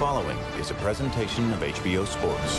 following is a presentation of HBO Sports.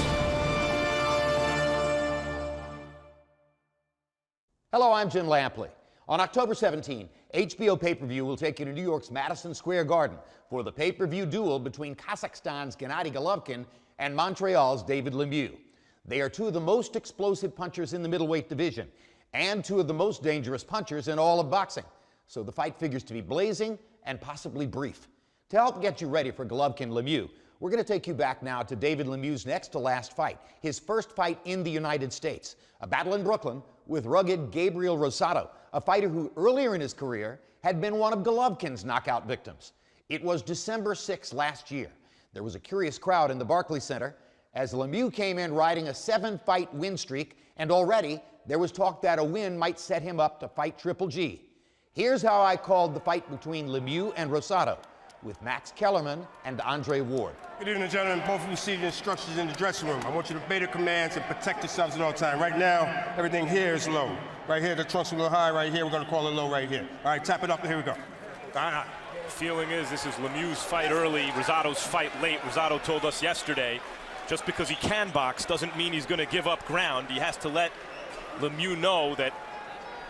Hello, I'm Jim Lampley. On October 17, HBO pay-per-view will take you to New York's Madison Square Garden for the pay-per-view duel between Kazakhstan's Gennady Golovkin and Montreal's David Lemieux. They are two of the most explosive punchers in the middleweight division and two of the most dangerous punchers in all of boxing. So the fight figures to be blazing and possibly brief. To help get you ready for Golovkin-Lemieux, we're going to take you back now to David Lemieux's next to last fight, his first fight in the United States, a battle in Brooklyn with rugged Gabe Rosado, a fighter who earlier in his career had been one of Golovkin's knockout victims. It was December 6 last year. There was a curious crowd in the Barclays Center as Lemieux came in riding a 7-fight win streak, and already there was talk that a win might set him up to fight Triple G. Here's how I called the fight between Lemieux and Rosado, with Max Kellerman and Andre Ward. Good evening, gentlemen. Both of you see the instructions in the dressing room. I want you to obey the commands and protect yourselves at all times. Right now, everything here is low. Right here, the trunk's a little high. Right here, we're going to call it low right here. All right, tap it up, and here we go. Feeling is this is Lemieux's fight early, Rosado's fight late. Rosado told us yesterday, just because he can box doesn't mean he's going to give up ground. He has to let Lemieux know that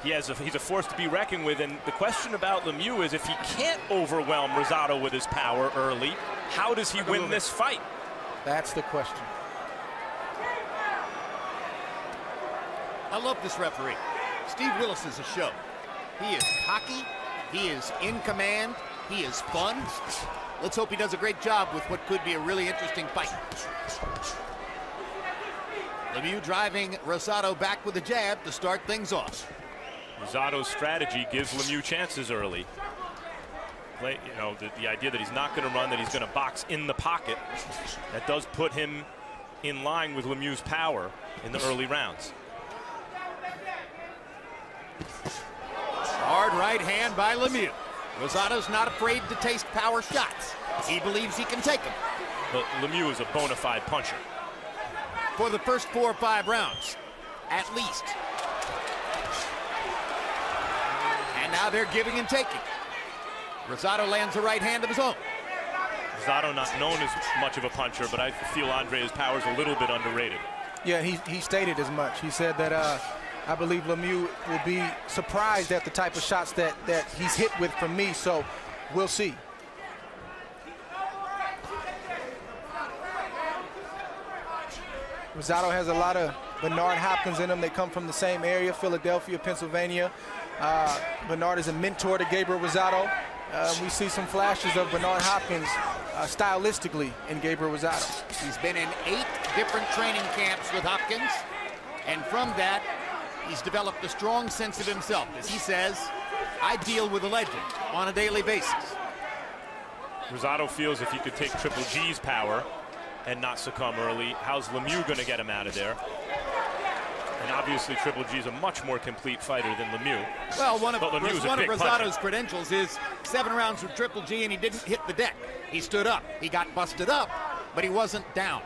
he's a force to be reckoned with, and the question about Lemieux is if he can't overwhelm Rosado with his power early, how does he win this fight? That's the question. I love this referee. Steve Willis is a show. He is cocky, he is in command, he is fun. Let's hope he does a great job with what could be a really interesting fight. Lemieux driving Rosado back with a jab to start things off. Rosado's strategy gives Lemieux chances early. The idea that he's not going to run, that he's going to box in the pocket, that does put him in line with Lemieux's power in the early rounds. Hard right hand by Lemieux. Rosado's not afraid to taste power shots. He believes he can take them. But Lemieux is a bona fide puncher. For the first 4 or 5 rounds, at least. And now they're giving and taking. Rosado lands a right hand of his own. Rosado not known as much of a puncher, but I feel Andre's power is a little bit underrated. Yeah, he stated as much. He said that I believe Lemieux will be surprised at the type of shots that he's hit with from me, so we'll see. Rosado has a lot of Bernard Hopkins in him. They come from the same area, Philadelphia, Pennsylvania. Bernard is a mentor to Gabriel Rosado. We see some flashes of Bernard Hopkins stylistically in Gabriel Rosado. He's been in 8 different training camps with Hopkins, and from that, he's developed a strong sense of himself. As he says, I deal with a legend on a daily basis. Rosado feels if he could take Triple G's power and not succumb early, how's Lemieux going to get him out of there? And obviously Triple G is a much more complete fighter than Lemieux. Well, one of Rosado's puncher. credentials is 7 rounds with Triple G and he didn't hit the deck. He stood up. He got busted up, but he wasn't down.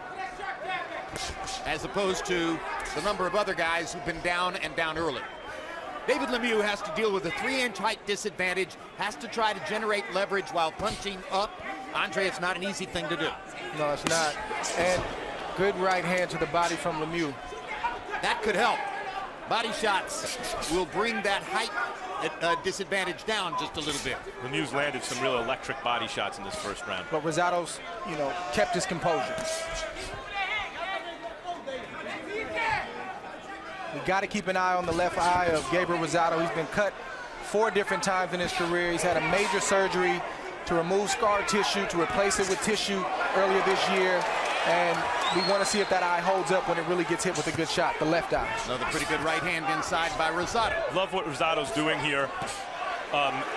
As opposed to the number of other guys who've been down and down early. David Lemieux has to deal with a 3-inch height disadvantage, has to try to generate leverage while punching up. Andre, it's not an easy thing to do. No, it's not. And good right hand to the body from Lemieux. That could help. Body shots will bring that height disadvantage down just a little bit. Lemieux's landed some real electric body shots in this first round. But Rosado's, kept his composure. We got to keep an eye on the left eye of Gabriel Rosado. He's been cut 4 different times in his career. He's had a major surgery to remove scar tissue, to replace it with tissue earlier this year. And we want to see if that eye holds up when it really gets hit with a good shot, the left eye. Another pretty good right hand inside by Rosado. Love what Rosado's doing here.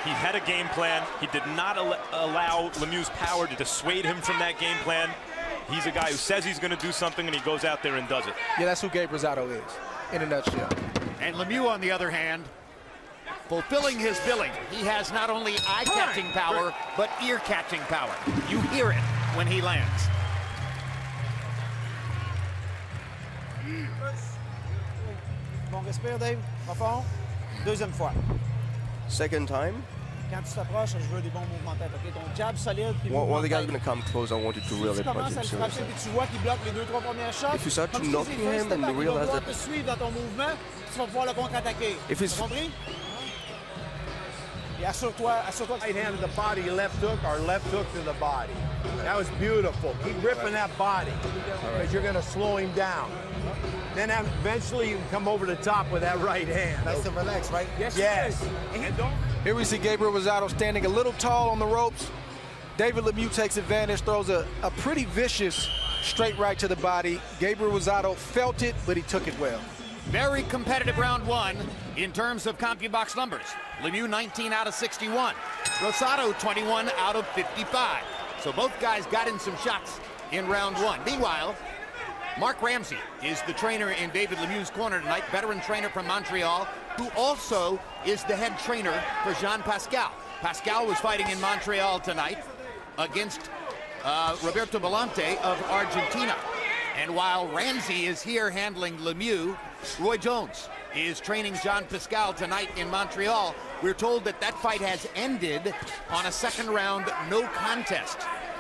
He had a game plan. He did not allow Lemieux's power to dissuade him from that game plan. He's a guy who says he's going to do something, and he goes out there and does it. Yeah, that's who Gabe Rosado is, in a nutshell. And Lemieux, on the other hand, fulfilling his billing. He has not only eye-catching power, but ear-catching power. You hear it when he lands. Bon, respire, Dave. Ma phone. Deuxième fois. Second time. Quand tu t'approches, je veux des bons mouvements de tête, OK? Ton jab solide, puis One of the guys mouvement de going to come close. I want you to tête. really Si tu punch commences à him le frapper, seriously. puis tu vois qu'il bloque les 2-3 premières shots, If you start comme to je knock te dis, him fais un and step you back, il va realize pouvoir that- te suivre dans ton mouvement, tu vas pouvoir le contre-attaquer. If it's- T'as compris? Et assure-toi que Right hand to the body, left hook, or left hook to the body. That was beautiful. Keep ripping that body, because you're going to slow him down. Then eventually you can come over the top with that right hand. Nice and relaxed, right? Yes. And don't Here we see Gabe Rosado standing a little tall on the ropes. David Lemieux takes advantage, throws a pretty vicious straight right to the body. Gabe Rosado felt it, but he took it well. Very competitive round one in terms of CompuBox numbers. Lemieux 19 out of 61. Rosado 21 out of 55. So both guys got in some shots in round one. Meanwhile, Mark Ramsey is the trainer in David Lemieux's corner tonight, veteran trainer from Montreal, who also is the head trainer for Jean Pascal. Pascal was fighting in Montreal tonight against Roberto Belante of Argentina. And while Ramsey is here handling Lemieux, Roy Jones is training Jean Pascal tonight in Montreal. We're told that that fight has ended on a second round no contest,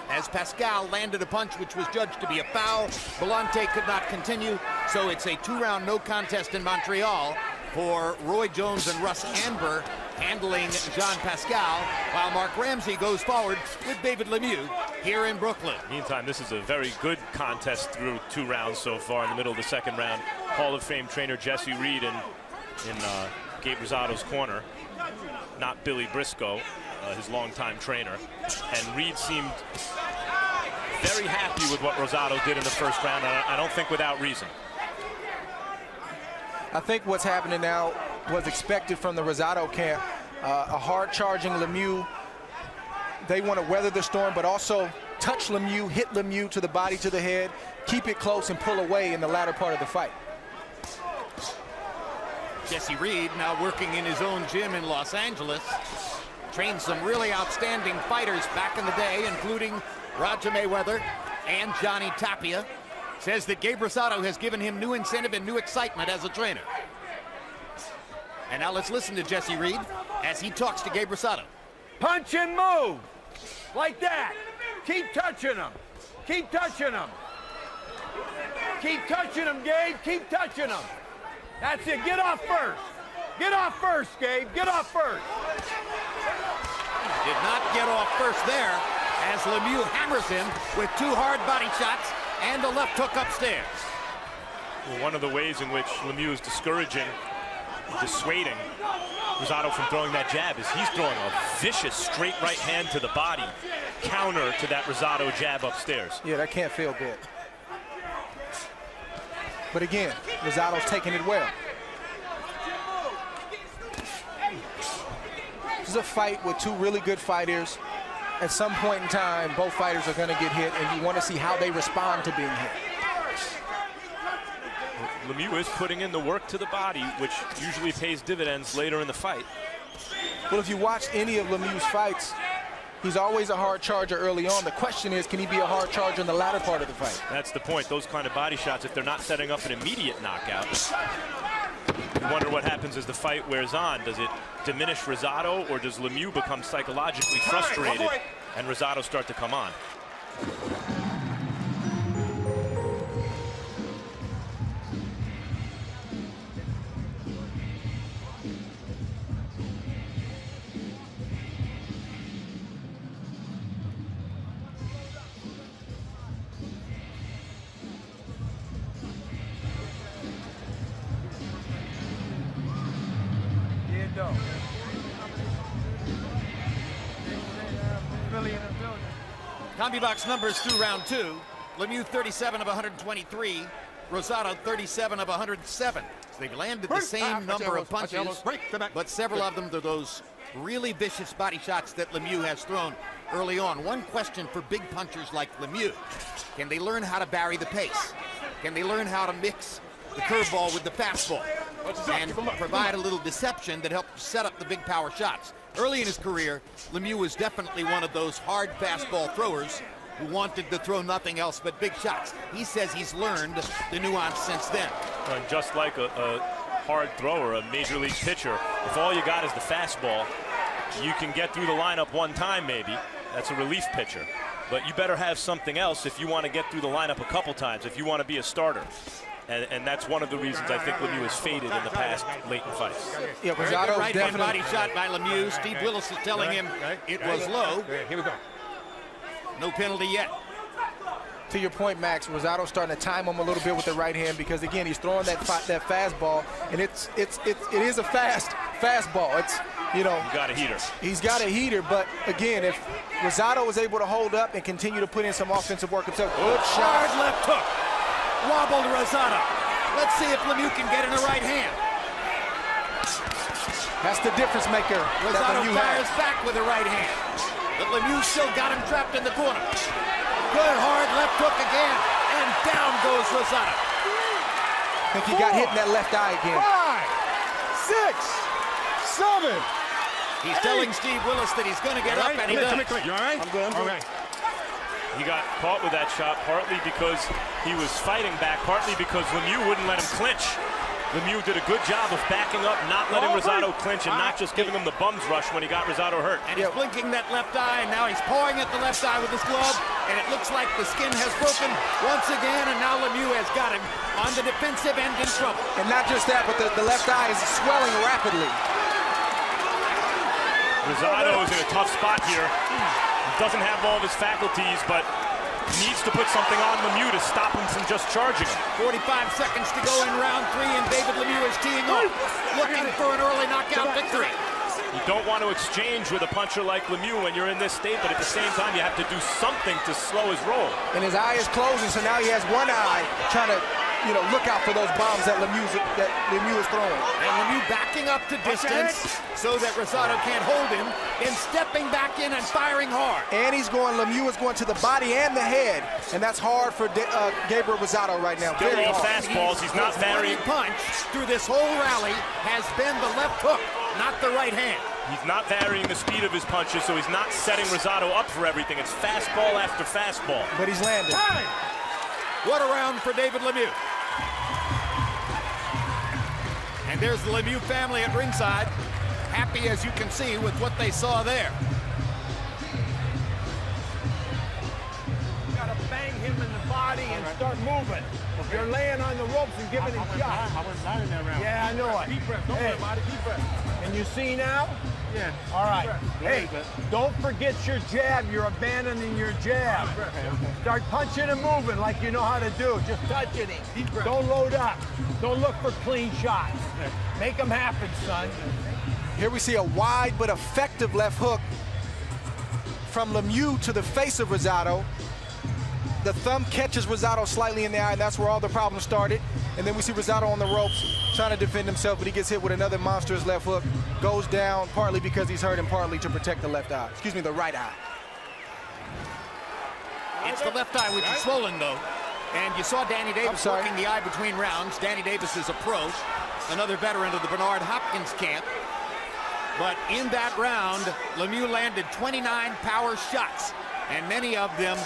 as Pascal landed a punch which was judged to be a foul. Belante could not continue, so it's a 2-round no contest in Montreal for Roy Jones and Russ Amber handling Jean Pascal, while Mark Ramsey goes forward with David Lemieux here in Brooklyn. Meantime, this is a very good contest through 2 rounds so far. In the middle of the second round, Hall of Fame trainer Jesse Reed in Gabe Rosado's corner, not Billy Briscoe, his longtime trainer. And Reed seemed very happy with what Rosado did in the first round, and I don't think without reason. I think what's happening now was expected from the Rosado camp. A hard-charging Lemieux. They want to weather the storm, but also touch Lemieux, hit Lemieux to the body, to the head, keep it close, and pull away in the latter part of the fight. Jesse Reed now working in his own gym in Los Angeles. Trained some really outstanding fighters back in the day, including Roger Mayweather and Johnny Tapia. Says that Gabe Rosado has given him new incentive and new excitement as a trainer. And now let's listen to Jesse Reed as he talks to Gabe Rosado. punch and move. Like that. Keep touching him. Keep touching him. Keep touching him, Gabe. Keep touching him. That's it. Get off first. Get off first, Gabe. Get off first. Did not get off first there as Lemieux hammers him with 2 hard body shots and a left hook upstairs. Well, one of the ways in which Lemieux is dissuading Rosado from throwing that jab is he's throwing a vicious straight right hand to the body, counter to that Rosado jab upstairs. Yeah, that can't feel good. But again, Rosado's taking it well. This is a fight with 2 really good fighters. At some point in time, both fighters are going to get hit, and you want to see how they respond to being hit. Lemieux is putting in the work to the body, which usually pays dividends later in the fight. Well, if you watch any of Lemieux's fights, he's always a hard charger early on. The question is, can he be a hard charger in the latter part of the fight? That's the point. Those kind of body shots, if they're not setting up an immediate knockout, you wonder what happens as the fight wears on. Does it diminish Rosado, or does Lemieux become psychologically frustrated and Rosado start to come on? CompuBox numbers through round 2. Lemieux 37 of 123. Rosado 37 of 107. So they've landed the same number of punches, but several of them are those really vicious body shots that Lemieux has thrown early on. One question for big punchers like Lemieux: can they learn how to vary the pace? Can they learn how to mix the curveball with the fastball and provide a little deception that helps set up the big power shots? Early in his career, Lemieux was definitely one of those hard fastball throwers who wanted to throw nothing else but big shots. He says he's learned the nuance since then. And just like a hard thrower, a major league pitcher, if all you got is the fastball, You can get through the lineup one time maybe. That's a relief pitcher. But you better have something else if you want to get through the lineup a couple times, if you want to be a starter. And that's one of the reasons I think Lemieux has faded in the past late in fights. Yeah, Very good Rosado right hand definitely. body shot by Lemieux. Steve Willis is telling him it was low. Here we go. No penalty yet. To your point, Max, Rosado's starting to time him a little bit with the right hand because again he's throwing that fastball, and it is a fastball. It's, you know, You got a heater. he's got a heater, but again, if Rosado was able to hold up and continue to put in some offensive work himself, good Hard shot. left hook. Wobbled Rosado. Let's see if Lemieux can get in the right hand. That's the difference maker. that Rosado Lemieux fires has. back with the right hand. But Lemieux still got him trapped in the corner. Good hard left hook again. And down goes Rosado. I think he got hit in that left eye again. 5, 6, 7. He's telling Steve Willis that he's going to get up, and he does. You all right? I'm good. All right. He got caught with that shot partly because he was fighting back, partly because Lemieux wouldn't let him clinch. Lemieux did a good job of backing up, not letting Rosado clinch, and not just giving him the bum's rush when he got Rosado hurt. And he's blinking that left eye, and now he's pawing at the left eye with his glove, and it looks like the skin has broken once again, and now Lemieux has got him on the defensive end in trouble. And not just that, but the left eye is swelling rapidly. Rosado is in a tough spot here. Doesn't have all of his faculties, but needs to put something on Lemieux to stop him from just charging him. 45 seconds to go in round 3, and David Lemieux is teeing off, looking for an early knockout victory. You don't want to exchange with a puncher like Lemieux when you're in this state, but at the same time, you have to do something to slow his roll. And his eye is closing, so now he has one eye trying to, you know, look out for those bombs that Lemieux is throwing. And Lemieux backing up to distance so that Rosado can't hold him, and stepping back in and firing hard. And Lemieux is going to the body and the head, and that's hard for Gabe Rosado right now. Still Very all hard. fastballs. He's not His winning varying. punch through this whole rally has been the left hook, not the right hand. He's not varying the speed of his punches, so he's not setting Rosado up for everything. It's fastball after fastball. But he's landing. What a round for David Lemieux. And there's the Lemieux family at ringside, happy as you can see with what they saw there. You gotta bang him in the body and start moving. You're laying on the ropes and giving him shots. I was not in that round. Yeah, I know it. Deep breath. Don't worry about it. Deep breath. And you see now? Yeah. All right. Deep breath. Hey, don't forget your jab. You're abandoning your jab. Start punching and moving like you know how to do. Just touching him. Deep breath. Don't load up. Don't look for clean shots. Make them happen, son. Here we see a wide but effective left hook from Lemieux to the face of Rosado. The thumb catches Rosado slightly in the eye, and that's where all the problems started. And then we see Rosado on the ropes trying to defend himself, but he gets hit with another monstrous left hook. Goes down partly because he's hurt and partly to protect the left eye. Excuse me, the right eye. It's the left eye which is swollen, though. And you saw Danny Davis working the eye between rounds. Danny Davis is a pro, another veteran of the Bernard Hopkins camp. But in that round, Lemieux landed 29 power shots, and many of them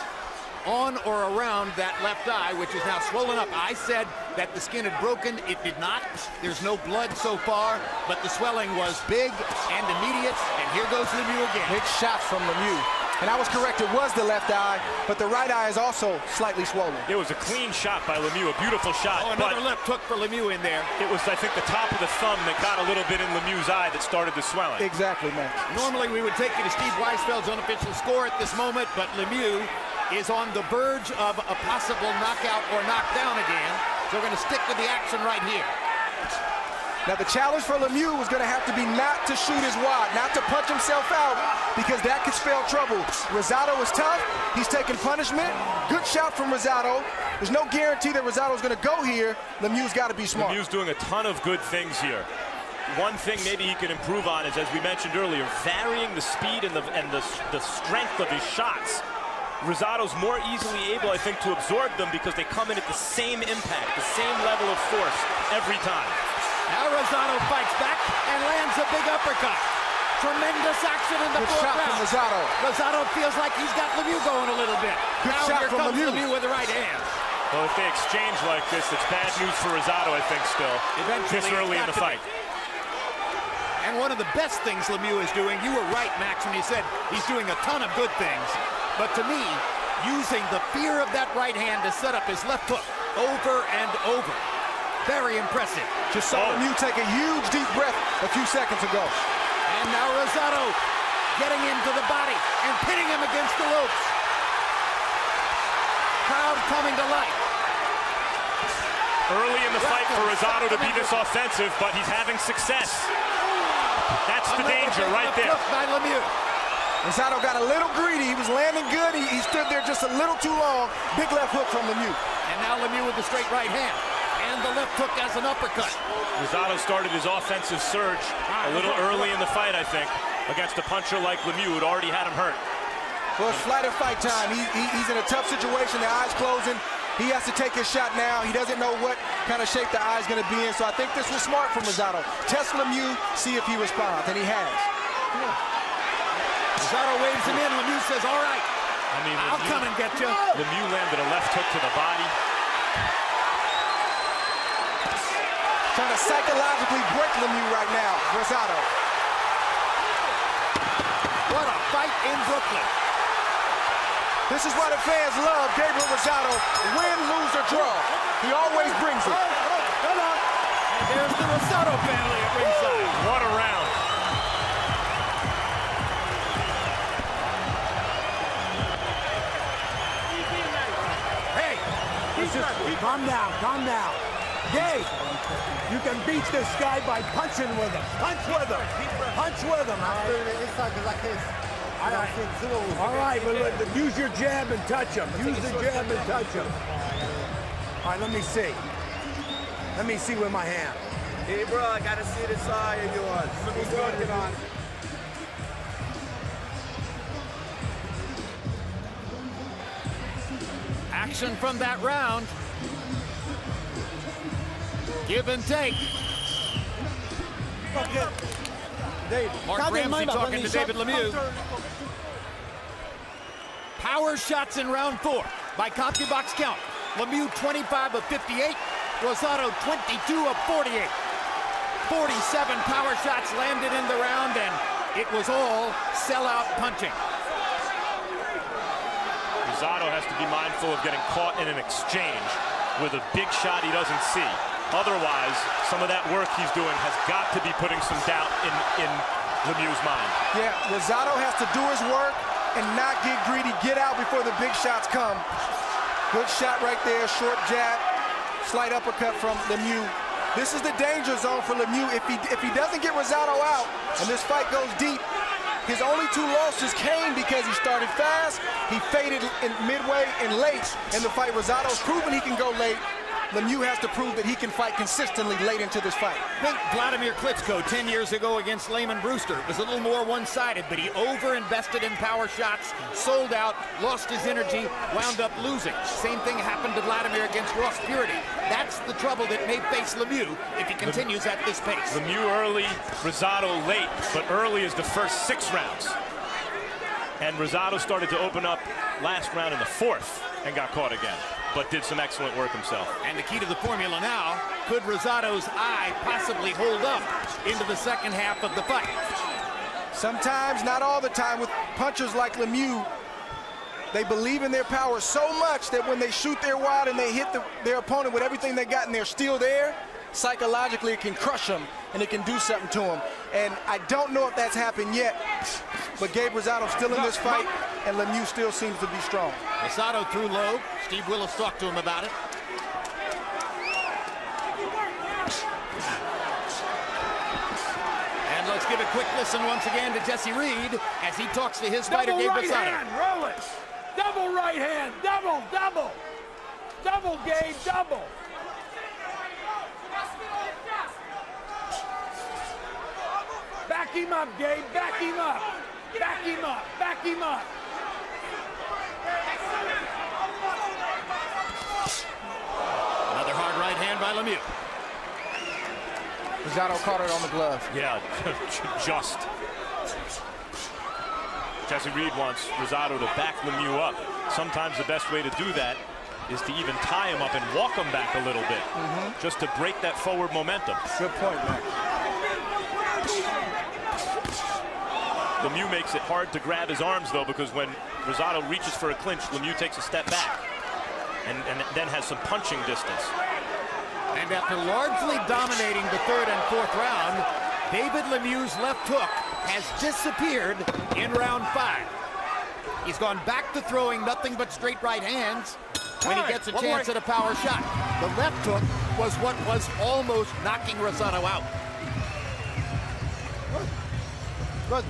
on or around that left eye, which is now swollen up. I said that the skin had broken. It did not. There's no blood so far, but the swelling was big and immediate. And here goes Lemieux again. Big shot from Lemieux. And I was correct, it was the left eye, but the right eye is also slightly swollen. It was a clean shot by Lemieux, a beautiful shot. Oh, another left hook for Lemieux in there. It was, I think, the top of the thumb that got a little bit in Lemieux's eye that started the swelling. Exactly, man. Normally we would take you to Steve Weisfeld's unofficial score at this moment, but Lemieux is on the verge of a possible knockout or knockdown again. So we're going to stick with the action right here. Now the challenge for Lemieux was going to have to be not to shoot his wad, not to punch himself out, because that could spell trouble. Rosado is tough. He's taking punishment. Good shot from Rosado. There's no guarantee that Rosado's going to go here. Lemieux's got to be smart. Lemieux's doing a ton of good things here. One thing maybe he can improve on is, as we mentioned earlier, varying the speed and the strength of his shots. Rosado's more easily able, I think, to absorb them because they come in at the same impact, the same level of force every time. Now Rosado fights back and lands a big uppercut. Tremendous action in the Good fourth shot round. from Rosado. Rosado feels like he's got Lemieux going a little bit. Good now shot here from comes Lemieux. with the right hand. Well, if they exchange like this, it's bad news for Rosado, I think, still. Eventually, This early in the fight. And And one of the best things Lemieux is doing, you were right, Max, when you said he's doing a ton of good things. But to me, using the fear of that right hand to set up his left hook over and over. Very impressive. Just saw Lemieux take a huge deep breath a few seconds ago. And now Rosado getting into the body and pinning him against the ropes. Crowd coming to life. Early in the fight for Rosado to be this offensive, but he's having success. That's the danger right there. By Lemieux. Rosado got a little greedy. He was landing good. He stood there just a little too long. Big left hook from Lemieux. And now Lemieux with the straight right hand. And the left hook as an uppercut. Rosado started his offensive surge a little early in the fight, I think, against a puncher like Lemieux, who'd already had him hurt. Well, it's flight or fight time. He's in a tough situation. The eyes closing. He has to take his shot now. He doesn't know what kind of shape the eye's going to be in. So I think this was smart from Rosado. Test Lemieux, see if he responds, and he has. Rosado waves him in. Lemieux says, all right, I'll come and get you. Lemieux landed a left hook to the body. Trying to psychologically break Lemieux right now, Rosado. What a fight in Brooklyn. This is why the fans love Gabe Rosado. Win, lose, or draw. He always brings it. Hold on. And there's the Rosado family at ringside. What a round. Hey, calm down, calm down. Gabe, you can beat this guy by punching with him. Punch with him. Punch with him. All right, but use your jab and touch him. Use the jab and touch him. All right, let me see. Let me see with my hand. Hey, bro, I gotta see the side of yours. What's going on? Action from that round. Give and take. Mark Ramsey talking to David Lemieux. Power shots in round 4 by CompuBox count. Lemieux 25 of 58. Rosado 22 of 48. 47 power shots landed in the round, and it was all sellout punching. Rosado has to be mindful of getting caught in an exchange with a big shot he doesn't see. Otherwise, some of that work he's doing has got to be putting some doubt in Lemieux's mind. Yeah, Rosado has to do his work and not get greedy, get out before the big shots come. Good shot right there, short jab, slight uppercut from Lemieux. This is the danger zone for Lemieux. If he doesn't get Rosado out and this fight goes deep, his only 2 losses came because he started fast, he faded in midway and late in the fight. Rosado's proven he can go late. Lemieux has to prove that he can fight consistently late into this fight. Think Vladimir Klitschko 10 years ago against Lehman Brewster. It was a little more one-sided, but he over-invested in power shots, sold out, lost his energy, wound up losing. Same thing happened to Vladimir against Ross Purity. That's the trouble that may face Lemieux if he continues at this pace. Lemieux early, Rosado late, but early is the first 6 rounds. And Rosado started to open up last round in the 4th and got caught again, but did some excellent work himself. And the key to the formula now, could Rosado's eye possibly hold up into the second half of the fight? Sometimes, not all the time, with punchers like Lemieux, they believe in their power so much that when they shoot their wad and they hit their opponent with everything they got and they're still there, psychologically it can crush them and it can do something to them. And I don't know if that's happened yet, but Gabe Rosado's still in this fight and Lemieux still seems to be strong. Rosado threw low. Steve Willis talked to him about it. And let's give a quick listen once again to Jesse Reed as he talks to his fighter, Gabe Rosado. Double right hand, roll it. Double right hand, double, double. Double, Gabe, double. Back him up, Gabe, back him up. Back him up, back him up. Another hard right hand by Lemieux. Rosado caught it on the glove. Yeah, just. Jesse Reed wants Rosado to back Lemieux up. Sometimes the best way to do that is to even tie him up and walk him back a little bit, just to break that forward momentum. Good point, Max. Lemieux makes it hard to grab his arms, though, because when Rosado reaches for a clinch, Lemieux takes a step back and then has some punching distance. And after largely dominating the third and fourth round, David Lemieux's left hook has disappeared in round 5. He's gone back to throwing nothing but straight right hands when he gets a chance at a power shot. The left hook was what was almost knocking Rosado out. Good.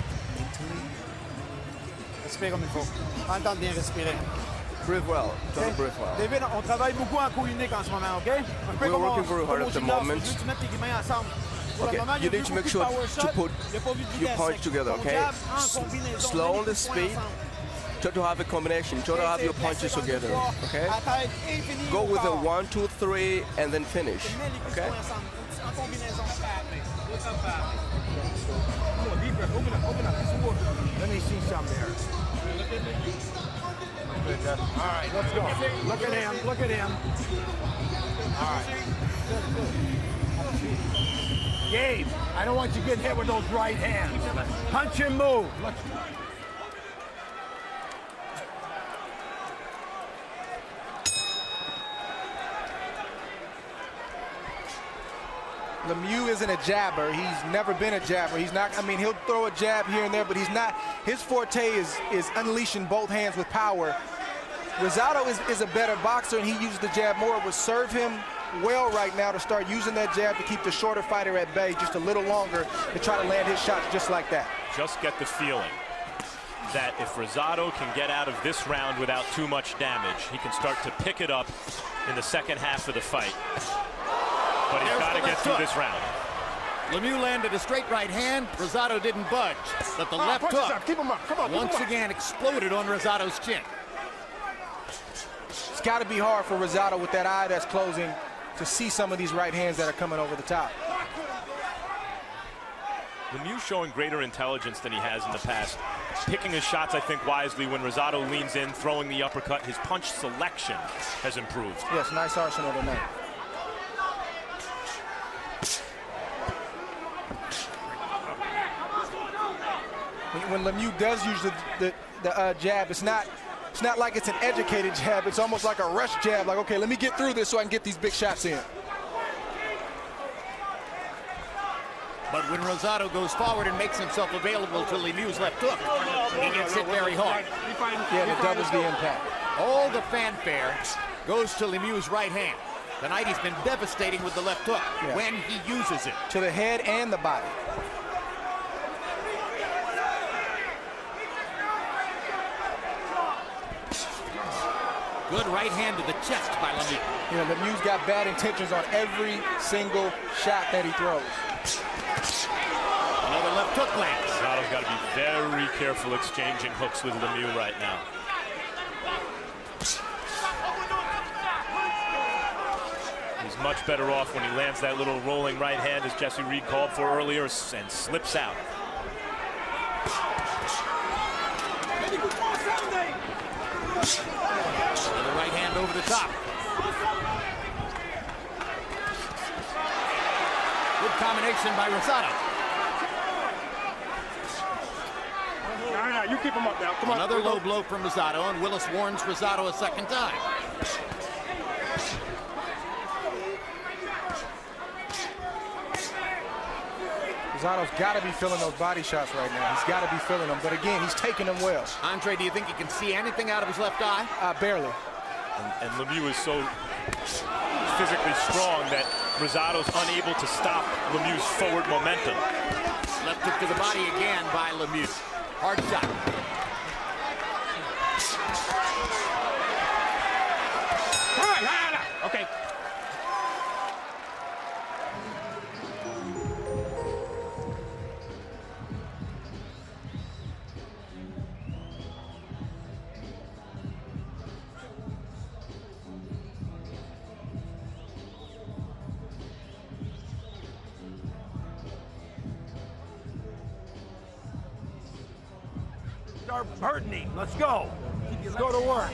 Respire comme il faut. En temps de bien respirer. Breathe well. Just breathe well. David, on travaille beaucoup en coup unique en ce moment, OK? Un peu We're working very hard at the moment. Tu mets tes mains ensemble. Okay, you need to make sure to put your punch together, okay? Slow on the speed. Try to have a combination. Try to have your punches together, okay? Go with a 1, 2, 3, and then finish, okay? Let me see some there. All right, let's go. Look at him. Look at him. All right. Gabe, I don't want you getting hit with those right hands. Punch and move. Lemieux isn't a jabber. He's never been a jabber. He's not, I mean, he'll throw a jab here and there, but he's not, his forte is unleashing both hands with power. Rosado is a better boxer, and he uses the jab more. It would serve him well right now to start using that jab to keep the shorter fighter at bay just a little longer to try to land his shots just like that. Just get the feeling that if Rosado can get out of this round without too much damage, he can start to pick it up in the second half of the fight. But he's got to get through this round. Lemieux landed a straight right hand. Rosado didn't budge, but the left hook Keep him up. Come on, once again exploded on Rosado's chin. It's got to be hard for Rosado with that eye that's closing to see some of these right hands that are coming over the top. Lemieux showing greater intelligence than he has in the past. Picking his shots, I think, wisely when Rosado leans in, throwing the uppercut. His punch selection has improved. Yes, nice arsenal tonight. When Lemieux does use the jab, it's not like it's an educated jab. It's almost like a rush jab. Like, okay, let me get through this so I can get these big shots in. But when Rosado goes forward and makes himself available to Lemieux's left hook, he gets hit very hard. Yeah, it doubles the impact. All the fanfare goes to Lemieux's right hand. Tonight he's been devastating with the left hook when he uses it. To the head and the body. Good right hand to the chest by Lemieux. You know, Lemieux's got bad intentions on every single shot that he throws. Another left hook lands. Rosado's got to be very careful exchanging hooks with Lemieux right now. He's much better off when he lands that little rolling right hand, as Jesse Reed called for earlier, and slips out. Another right hand over the top. Good combination by Rosado. Nah, you keep him up now. Come on. Another low blow from Rosado, and Willis warns Rosado a second time. Rosado's got to be feeling those body shots right now. He's got to be feeling them. But again, he's taking them well. Andre, do you think he can see anything out of his left eye? Barely. And Lemieux is so physically strong that Rosado's unable to stop Lemieux's forward momentum. Left hook to the body again by Lemieux. Hard shot. Okay. Start hurting him. Let's go. Let's go to work.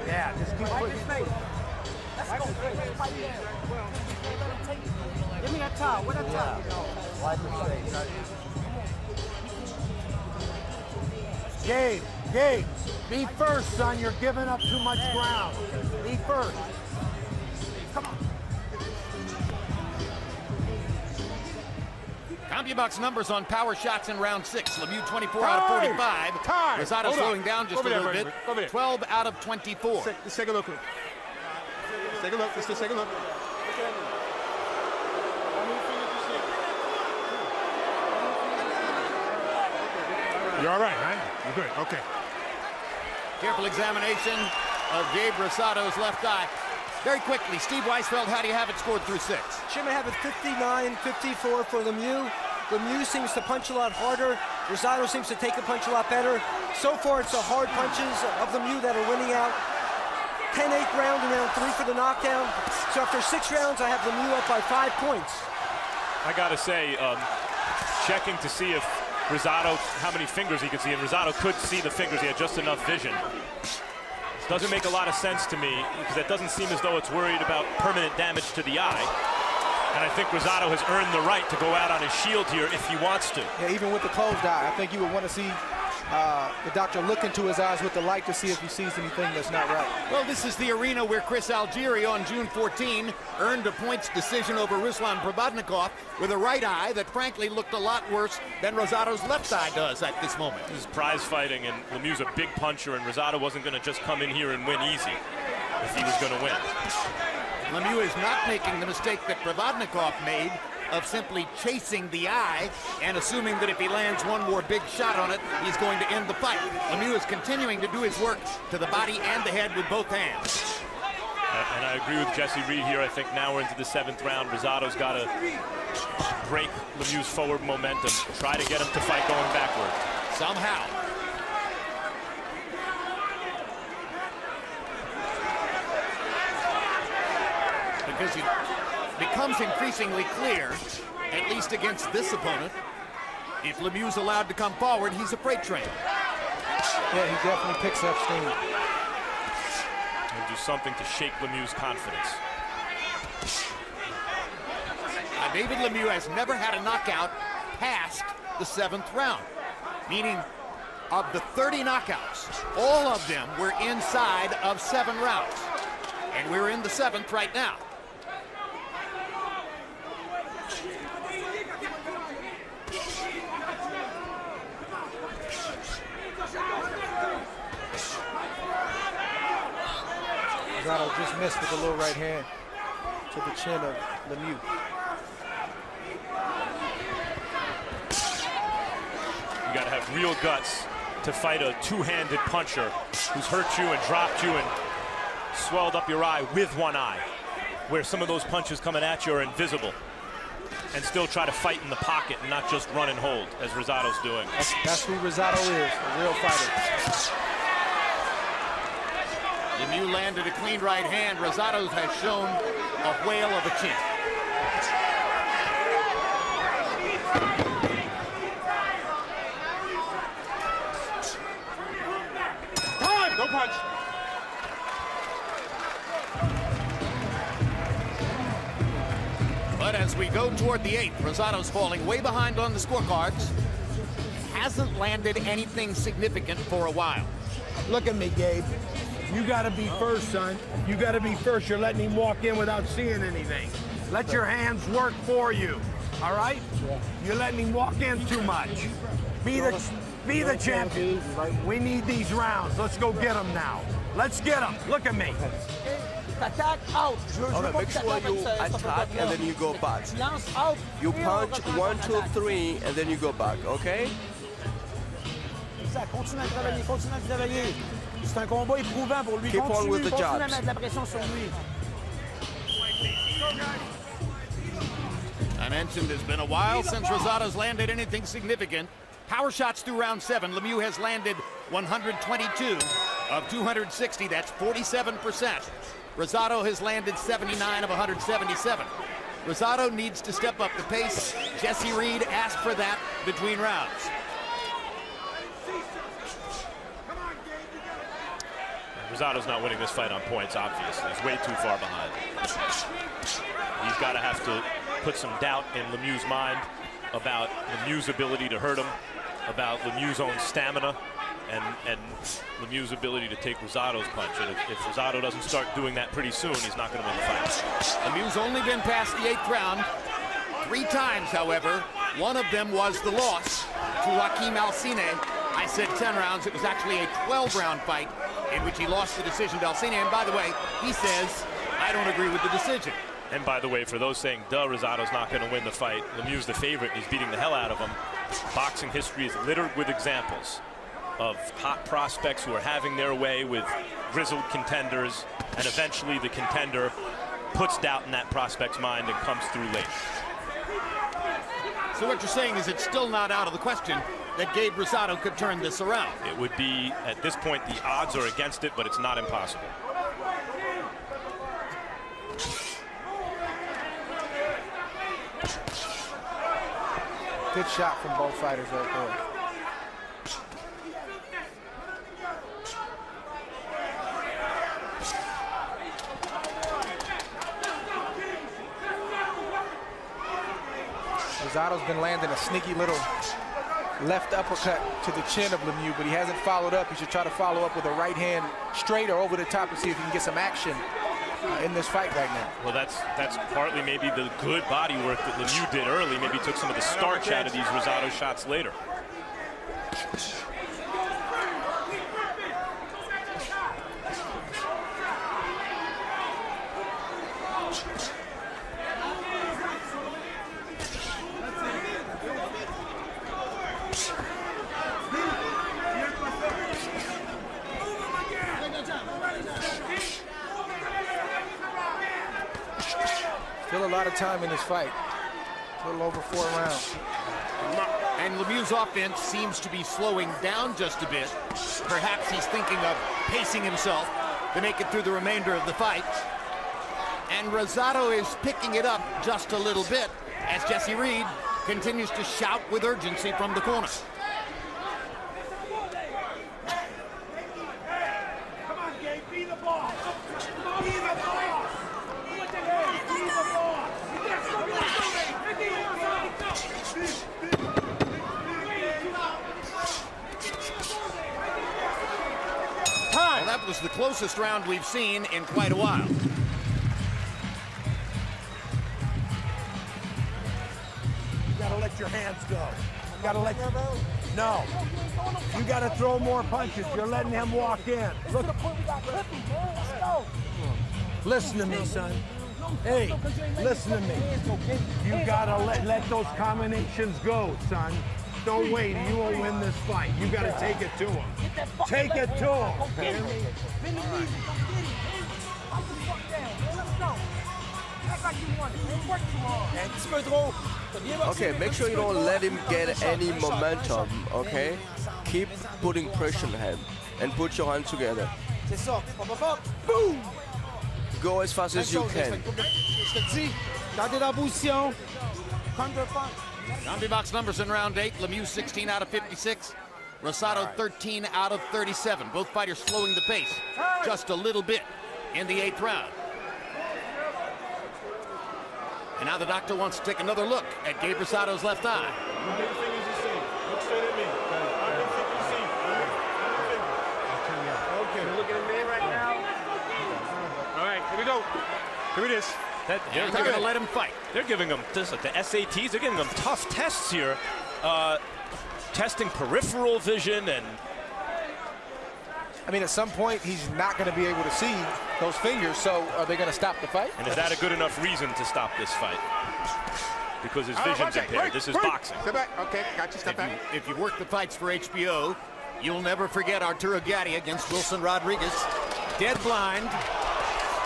Yeah, just keep pushing. Give me that towel. Where that towel? Gabe, be first, son. You're giving up too much ground. Be first. Come on. CompuBox numbers on power shots in round 6. Lemieux 24 out of 45. Rosado slowing down just a little bit. 12 out of 24. Let's take a look. Let's take a look. Let's just take a look. You're all right, right? You're good. Okay. Careful examination of Gabe Rosado's left eye. Very quickly, Steve Weisfeld, how do you have it scored through 6? Jim, I have it 59-54 for Lemieux. Lemieux seems to punch a lot harder. Rosado seems to take a punch a lot better. So far, it's the hard punches of Lemieux that are winning out. 10-8 round in round 3 for the knockdown. So after 6 rounds, I have Lemieux up by 5 points. I gotta say, checking to see if Rosado, how many fingers he could see, and Rosado could see the fingers. He had just enough vision. Doesn't make a lot of sense to me because it doesn't seem as though it's worried about permanent damage to the eye. And I think Rosado has earned the right to go out on his shield here if he wants to. Yeah, even with the closed eye, I think you would want to see the doctor look into his eyes with the light to see if he sees anything that's not right. Well, this is the arena where Chris Algieri on June 14 earned a points decision over Ruslan Provodnikov with a right eye that frankly looked a lot worse than Rosado's left eye does at this moment. This is prize fighting, and Lemieux's a big puncher, and Rosado wasn't going to just come in here and win easy if he was going to win. Lemieux is not making the mistake that Provodnikov made of simply chasing the eye and assuming that if he lands one more big shot on it, he's going to end the fight. Lemieux is continuing to do his work to the body and the head with both hands. And I agree with Jesse Reed here. I think now we're into the 7th round. Rosado's got to break Lemieux's forward momentum, try to get him to fight going backward. Somehow. Because it becomes increasingly clear, at least against this opponent, if Lemieux's allowed to come forward, he's a freight train. Yeah, he definitely picks up steam. And do something to shake Lemieux's confidence. David Lemieux has never had a knockout past the 7th round, meaning of the 30 knockouts, all of them were inside of 7 rounds. And we're in the 7th right now. Rosado just missed with the low right hand to the chin of Lemieux. You got to have real guts to fight a two-handed puncher who's hurt you and dropped you and swelled up your eye with one eye, where some of those punches coming at you are invisible, and still try to fight in the pocket and not just run and hold, as Rosado's doing. That's who Rosado is, a real fighter. Lemieux landed a clean right hand. Rosado has shown a whale of a chin. Time! Don't punch! But as we go toward the 8th, Rosado's falling way behind on the scorecards. Hasn't landed anything significant for a while. Look at me, Gabe. You got to be first, son. You got to be first. You're letting him walk in without seeing anything. Let your hands work for you, all right? You're letting him walk in too much. Be the champion. We need these rounds. Let's go get them now. Let's get them. Look at me. Attack out. All right, make sure you attack and then you go back. You punch 1, 2, 3, and then you go back, okay? Continue à travailler, continue à travailler. C'est un combat éprouvant pour lui. Keep on with the Continue à jabs. mettre de la pression sur lui. I mentioned it's been a while since Rosado's landed anything significant. Power shots through round 7. Lemieux has landed 122 of 260. That's 47%. Rosado has landed 79 of 177. Rosado needs to step up the pace. Jesse Reed asked for that between rounds. Rosado's not winning this fight on points, obviously. He's way too far behind. He's got to have to put some doubt in Lemieux's mind about Lemieux's ability to hurt him, about Lemieux's own stamina, and Lemieux's ability to take Rosado's punch. And if Rosado doesn't start doing that pretty soon, he's not going to win the fight. Lemieux's only been past the 8th round 3 times, however. One of them was the loss to Joaquim Alcine. I said 10 rounds. It was actually a 12-round fight in which he lost the decision to Alcine. And by the way, he says, I don't agree with the decision. And by the way, for those saying, duh, Rosado's not going to win the fight, Lemieux's the favorite, and he's beating the hell out of him. Boxing history is littered with examples of hot prospects who are having their way with grizzled contenders, and eventually the contender puts doubt in that prospect's mind and comes through late. So what you're saying is it's still not out of the question that Gabe Rosado could turn this around. It would be, at this point, the odds are against it, but it's not impossible. Good shot from both fighters right there. Rosado's been landing a sneaky little left uppercut to the chin of Lemieux, but he hasn't followed up. He should try to follow up with a right hand straight or over the top to see if he can get some action in this fight right now. Well, that's partly maybe the good body work that Lemieux did early. Maybe took some of the starch out of these Rosado shots later. Still a lot of time in this fight. A little over 4 rounds. And Lemieux's offense seems to be slowing down just a bit. Perhaps he's thinking of pacing himself to make it through the remainder of the fight. And Rosado is picking it up just a little bit as Jesse Reed continues to shout with urgency from the corner. Come on, Gabe, be the boss. Be the boss. Be the boss. Well, that was the closest round we've seen in quite a while. You gotta let your hands go. You gotta let No. You gotta throw more punches. You're letting him walk in. Look. Listen to me, son. Hey, listen to me. You gotta let those combinations go, son. Don't wait. You won't win this fight. You gotta take it to him. Take it to him. Okay, make sure you don't let him get any momentum, okay? Keep putting pressure on him and put your hands together. Boom! Go as fast as you can. Round box numbers in round 8. Lemieux 16 out of 56. Rosado 13 out of 37. Both fighters slowing the pace just a little bit in the 8th round. And now the doctor wants to take another look at Gabe Rosado's left eye. Look straight at me. Okay, you're looking at me right now. All right, here we go. Here it is. They're going to let him fight. They're giving him the SATs. They're giving him tough tests here, testing peripheral vision. And I mean, at some point, he's not going to be able to see those fingers, so are they going to stop the fight? And is that a good enough reason to stop this fight? Because his vision's impaired. This is boxing. Step back. Okay, got you. Step back. If you work the fights for HBO, you'll never forget Arturo Gatti against Wilson Rodriguez. Dead blind,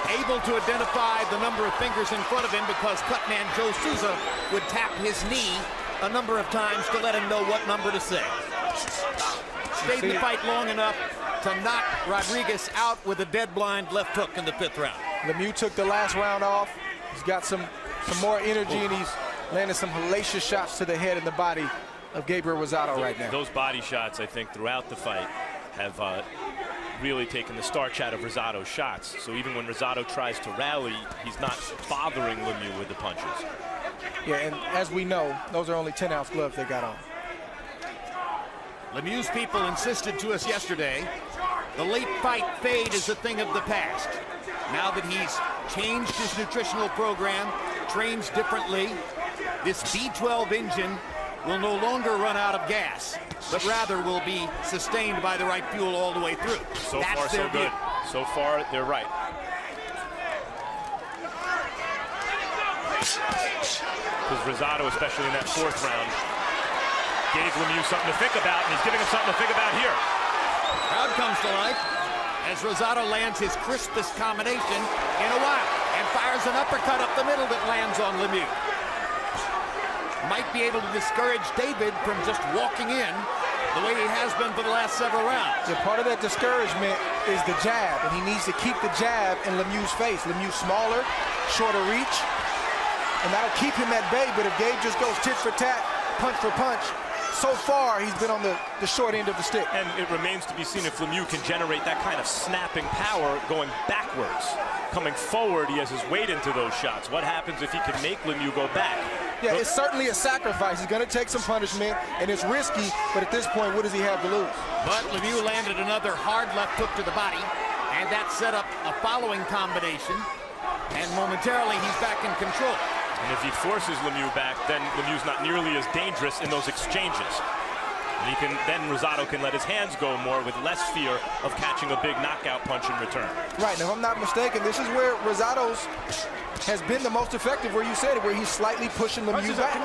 able to identify the number of fingers in front of him because cutman Joe Souza would tap his knee a number of times to let him know what number to say. Stayed in the fight long enough to knock Rodriguez out with a dead blind left hook in the 5th round. Lemieux took the last round off. He's got some more energy, and he's landing some hellacious shots to the head and the body of Gabriel Rosado right now. Those body shots, I think, throughout the fight have really taken the starch out of Rosado's shots. So even when Rosado tries to rally, he's not bothering Lemieux with the punches. Yeah, and as we know, those are only 10-ounce gloves they got on. Lemieux's people insisted to us yesterday, the late fight fade is a thing of the past. Now that he's changed his nutritional program, trains differently, this B12 engine will no longer run out of gas, but rather will be sustained by the right fuel all the way through. So far, so good. So far, they're right. Because Rosado, especially in that fourth round, gave Lemieux something to think about, and he's giving him something to think about here. Crowd comes to life as Rosado lands his crispest combination in a while and fires an uppercut up the middle that lands on Lemieux. Might be able to discourage David from just walking in the way he has been for the last several rounds. Yeah, part of that discouragement is the jab, and he needs to keep the jab in Lemieux's face. Lemieux smaller, shorter reach, and that'll keep him at bay. But if Gabe just goes tit for tat, punch for punch, so far he's been on the short end of the stick. And it remains to be seen if Lemieux can generate that kind of snapping power going backwards. Coming forward, he has his weight into those shots. What happens if he can make Lemieux go back? Yeah, it's certainly a sacrifice. He's going to take some punishment, and it's risky, but at this point, what does he have to lose? But Lemieux landed another hard left hook to the body, and that set up a following combination, and momentarily he's back in control. And if he forces Lemieux back, then Lemieux's not nearly as dangerous in those exchanges. And then Rosado can let his hands go more with less fear of catching a big knockout punch in return. Right, now if I'm not mistaken, this is where Rosado's has been the most effective, where you said it, where he's slightly pushing Lemieux back.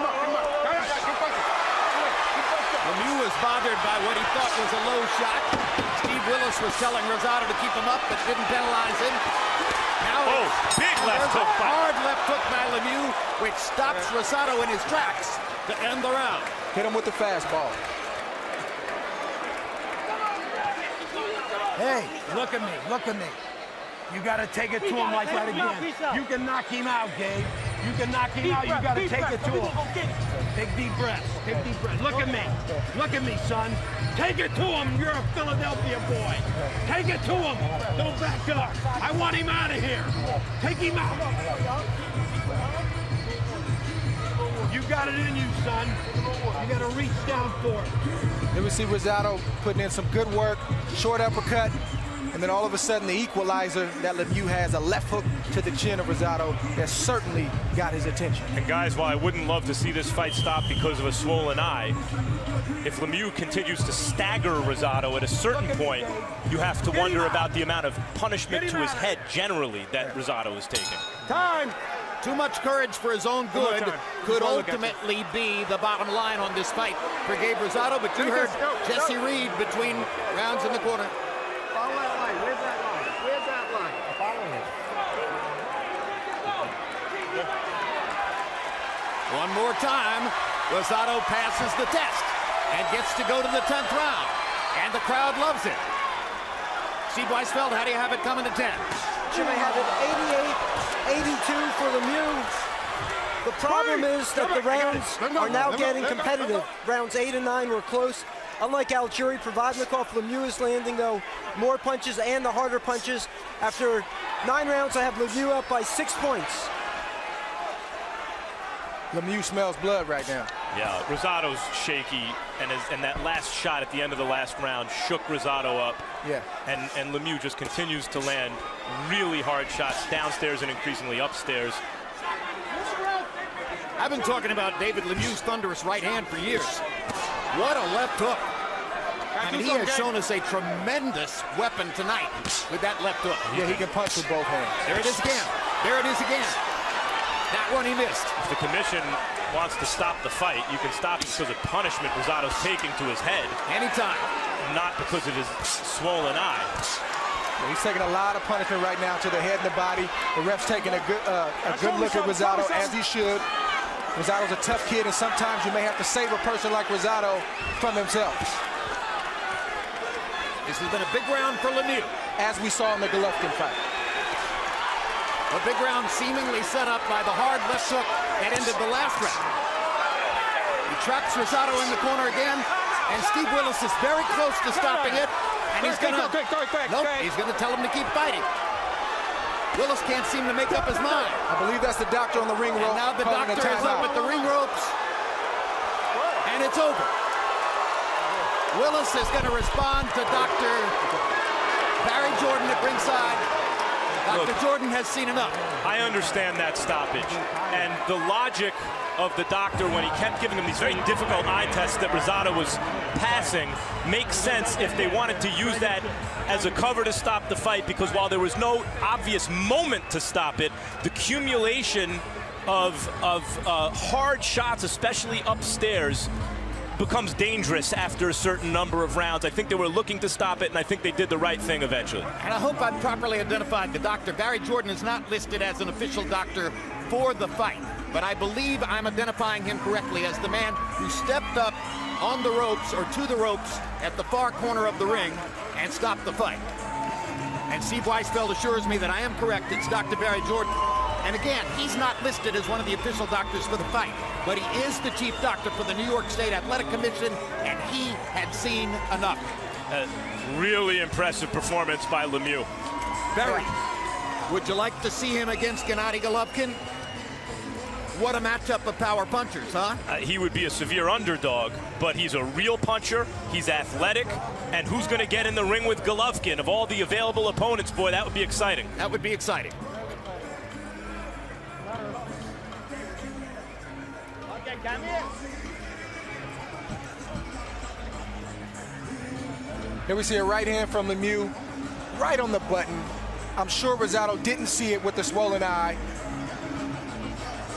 Lemieux was bothered by what he thought was a low shot. Steve Willis was telling Rosado to keep him up, but didn't penalize him. Now big left hook. Hard left hook by Lemieux, which stops Rosado in his tracks to end the round. Hit him with the fastball. Hey, look at me, look at me. You got to take it to him like that again. You can knock him out, Gabe. You can knock him out. You got to take it to him. Take deep breaths. Take deep breaths. Look at me. Look at me, son. Take it to him. You're a Philadelphia boy. Take it to him. Don't back up. I want him out of here. Take him out. You got it in you, son. You got to reach down for it. Then we see Rosado putting in some good work, short uppercut, and then all of a sudden the equalizer that Lemieux has, a left hook to the chin of Rosado, that certainly got his attention. And guys, while I wouldn't love to see this fight stop because of a swollen eye, if Lemieux continues to stagger Rosado at a certain point, you have to wonder about the amount of punishment to his head generally that Rosado is taking. Time! Too much courage for his own good could ultimately be the bottom line on this fight for Gabe Rosado, but you heard Jesse Reed between rounds in the corner. Follow that line. Where's that line? Where's that line? I'm following it. One more time, Rosado passes the test and gets to go to the 10th round, and the crowd loves it. Steve Weisfeld, how do you have it coming to 10? Jim, I have it 88-82 for Lemieux. The problem is that the rounds are now getting competitive. Rounds 8 and 9 were close. Unlike Algieri, Provodnikov, Lemieux is landing, though, more punches and the harder punches. After 9 rounds, I have Lemieux up by 6 points. Lemieux smells blood right now. Yeah, Rosado's shaky, and that last shot at the end of the last round shook Rosado up. Yeah. And Lemieux just continues to land really hard shots downstairs and increasingly upstairs. I've been talking about David Lemieux's thunderous right hand for years. What a left hook. And he has shown us a tremendous weapon tonight with that left hook. Yeah, he can punch with both hands. There it is again. There it is again. That one he missed. If the commission wants to stop the fight, you can stop it because of punishment Rosado's taking to his head. Anytime. Not because of his swollen eye. Yeah, he's taking a lot of punishment right now to the head and the body. The ref's taking a good look at Rosado, as he should. Rosado's a tough kid, and sometimes you may have to save a person like Rosado from himself. This has been a big round for Lemieux. As we saw in the Golovkin fight. A big round seemingly set up by the hard left hook that ended the last round. He traps Rosado in the corner again, and Steve Willis is very close to stopping it, And he's going to... Nope, he's going to tell him to keep fighting. Willis can't seem to make up his mind. I believe that's the doctor on the ring rope. And now the doctor is up at the ring ropes. And it's over. Willis is going to respond to Dr. Barry Jordan at ringside. Dr. Jordan has seen enough. I understand that stoppage. And the logic of the doctor when he kept giving him these very difficult eye tests that Rosado was passing makes sense if they wanted to use that as a cover to stop the fight, because while there was no obvious moment to stop it, the accumulation of hard shots, especially upstairs, becomes dangerous after a certain number of rounds. I think they were looking to stop it, and I think they did the right thing eventually. And I hope I've properly identified the doctor. Barry Jordan is not listed as an official doctor for the fight, but I believe I'm identifying him correctly as the man who stepped up on the ropes or to the ropes at the far corner of the ring and stopped the fight. And Steve Weisfeld assures me that I am correct. It's Dr. Barry Jordan. And again, he's not listed as one of the official doctors for the fight, but he is the chief doctor for the New York State Athletic Commission, and he had seen enough. Really impressive performance by Lemieux. Barry, would you like to see him against Gennady Golovkin? What a matchup of power punchers, huh? He would be a severe underdog, but he's a real puncher. He's athletic, and who's going to get in the ring with Golovkin? Of all the available opponents, boy, that would be exciting. That would be exciting. Here we see a right hand from Lemieux, right on the button. I'm sure Rosado didn't see it with the swollen eye.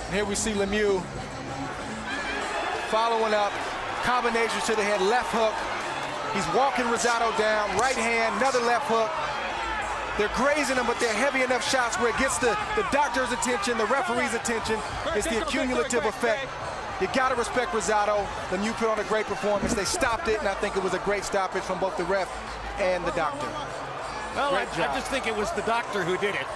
And here we see Lemieux following up, combinations to the head, left hook. He's walking Rosado down, right hand, another left hook. They're grazing him, but they're heavy enough shots where it gets the doctor's attention, the referee's attention. It's the accumulative effect. You got to respect Rosado. Lemieux put on a great performance. They stopped it, and I think it was a great stoppage from both the ref and the doctor. Well, I just think it was the doctor who did it.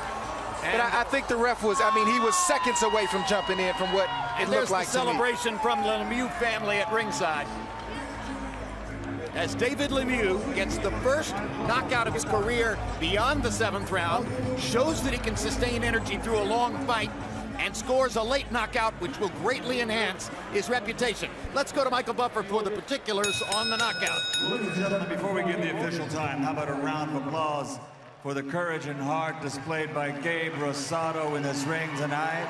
But I think the ref was, I mean, he was seconds away from jumping in from what it looked like to me. And there's the celebration from the Lemieux family at ringside, as David Lemieux gets the first knockout of his career beyond the 7th round, shows that he can sustain energy through a long fight, and scores a late knockout, which will greatly enhance his reputation. Let's go to Michael Buffer for the particulars on the knockout. Ladies and gentlemen, before we give the official time, how about a round of applause for the courage and heart displayed by Gabe Rosado in this ring tonight.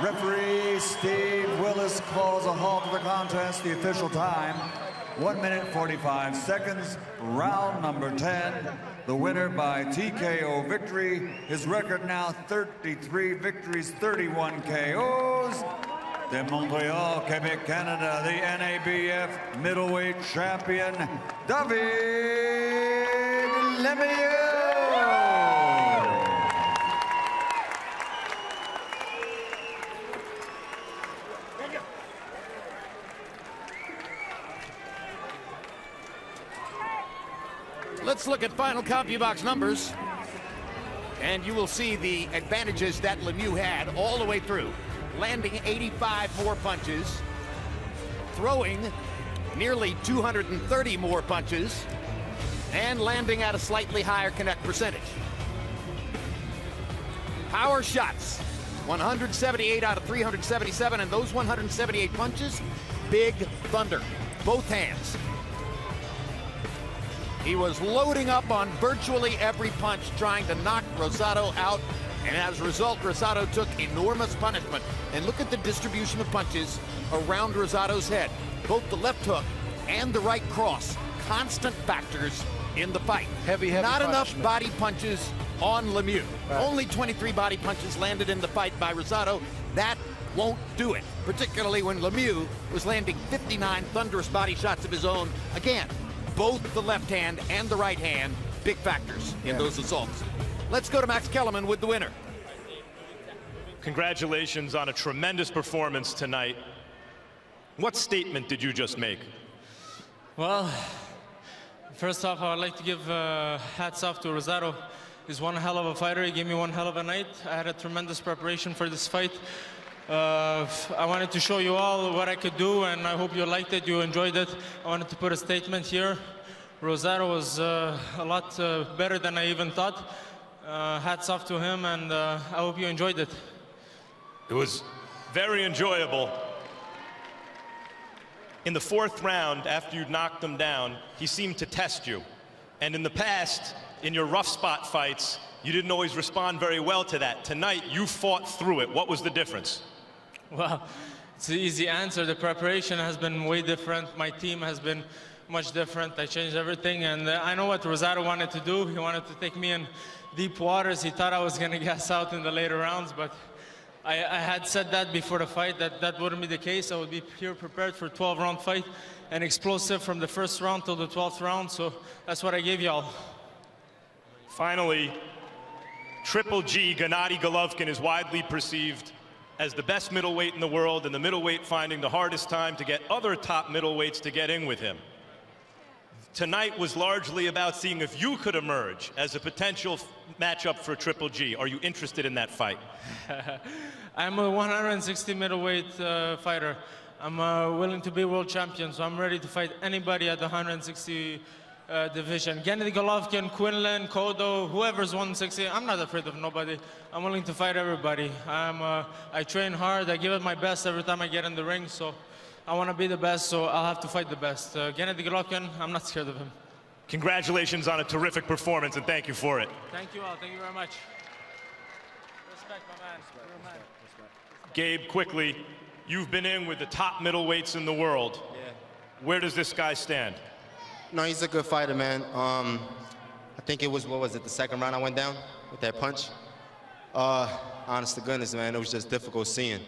Referee Steve Willis calls a halt to the contest. The official time, 1 minute 45 seconds, round number 10. The winner by TKO victory. His record now 33 victories, 31 KOs. De Montreal, Quebec, Canada, the NABF middleweight champion, David Lemieux. Let's look at final CompuBox numbers, and you will see the advantages that Lemieux had all the way through, landing 85 more punches, throwing nearly 230 more punches, and landing at a slightly higher connect percentage. Power shots, 178 out of 377, and those 178 punches, big thunder, both hands. He was loading up on virtually every punch, trying to knock Rosado out, and as a result, Rosado took enormous punishment. And look at the distribution of punches around Rosado's head. Both the left hook and the right cross, constant factors in the fight. Heavy Not enough punishment. body punches on Lemieux. Right. Only 23 body punches landed in the fight by Rosado. That won't do it, particularly when Lemieux was landing 59 thunderous body shots of his own. Again, both the left hand and the right hand, big factors in those assaults. Let's go to Max Kellerman with the winner. Congratulations on a tremendous performance tonight. What statement did you just make? Well, first off, I would like to give hats off to Rosado. He's one hell of a fighter. He gave me one hell of a night. I had a tremendous preparation for this fight. I wanted to show you all what I could do, and I hope you liked it, you enjoyed it. I wanted to put a statement here. Rosado was a lot better than I even thought. Hats off to him, and I hope you enjoyed it. It was very enjoyable. In the fourth round, after you knocked him down, he seemed to test you. And in the past, in your rough spot fights, you didn't always respond very well to that. Tonight, you fought through it. What was the difference? Well, it's an easy answer. The preparation has been way different. My team has been much different. I changed everything, and I know what Rosado wanted to do. He wanted to take me in deep waters. He thought I was going to gas out in the later rounds, but I had said that before the fight, that wouldn't be the case. I would be here prepared for a 12-round fight and explosive from the first round till the 12th round, so that's what I gave y'all. Finally, Triple G, Gennady Golovkin, is widely perceived as the best middleweight in the world, and the middleweight finding the hardest time to get other top middleweights to get in with him. Tonight was largely about seeing if you could emerge as a potential matchup for Triple G. Are you interested in that fight? I'm a 160 middleweight fighter. I'm willing to be world champion, so I'm ready to fight anybody at the 160 division. Gennady Golovkin, Quinlan, Cotto, whoever's 160, I'm not afraid of nobody. I'm willing to fight everybody. I train hard, I give it my best every time I get in the ring, so I want to be the best, so I'll have to fight the best. Gennady Golovkin, I'm not scared of him. Congratulations on a terrific performance, and thank you for it. Thank you all, thank you very much. Respect, my man. You're a man. Gabe, quickly, you've been in with the top middleweights in the world. Yeah. Where does this guy stand? No, he's a good fighter, man. I think it was, what was it, the second round I went down with that punch? Honest to goodness, man, it was just difficult seeing.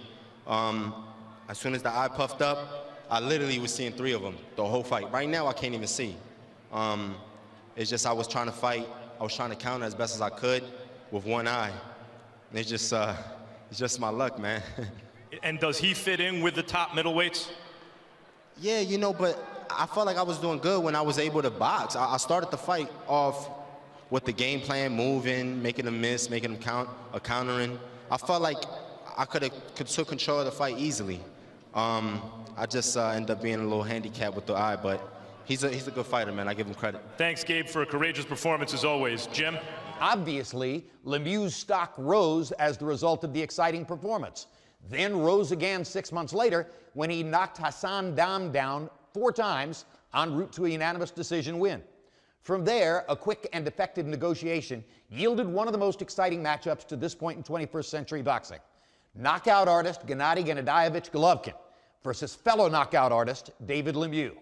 As soon as the eye puffed up, I literally was seeing 3 of them the whole fight. Right now, I can't even see. It's just I was trying to fight. I was trying to counter as best as I could with one eye. And it's just my luck, man. And does he fit in with the top middleweights? Yeah, you know, but I felt like I was doing good when I was able to box. I started the fight off with the game plan, moving, making them miss, making them countering. I felt like I could took control of the fight easily. I just ended up being a little handicapped with the eye, but he's a good fighter, man. I give him credit. Thanks, Gabe, for a courageous performance as always. Jim? Obviously, Lemieux's stock rose as the result of the exciting performance. Then rose again 6 months later when he knocked Hassan Dam down 4 times en route to a unanimous decision win. From there, a quick and effective negotiation yielded one of the most exciting matchups to this point in 21st century boxing. Knockout artist Gennady Golovkin versus fellow knockout artist David Lemieux.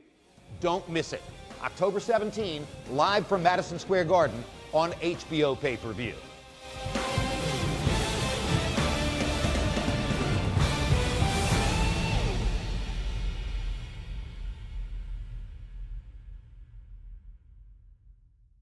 Don't miss it. October 17, live from Madison Square Garden on HBO pay-per-view.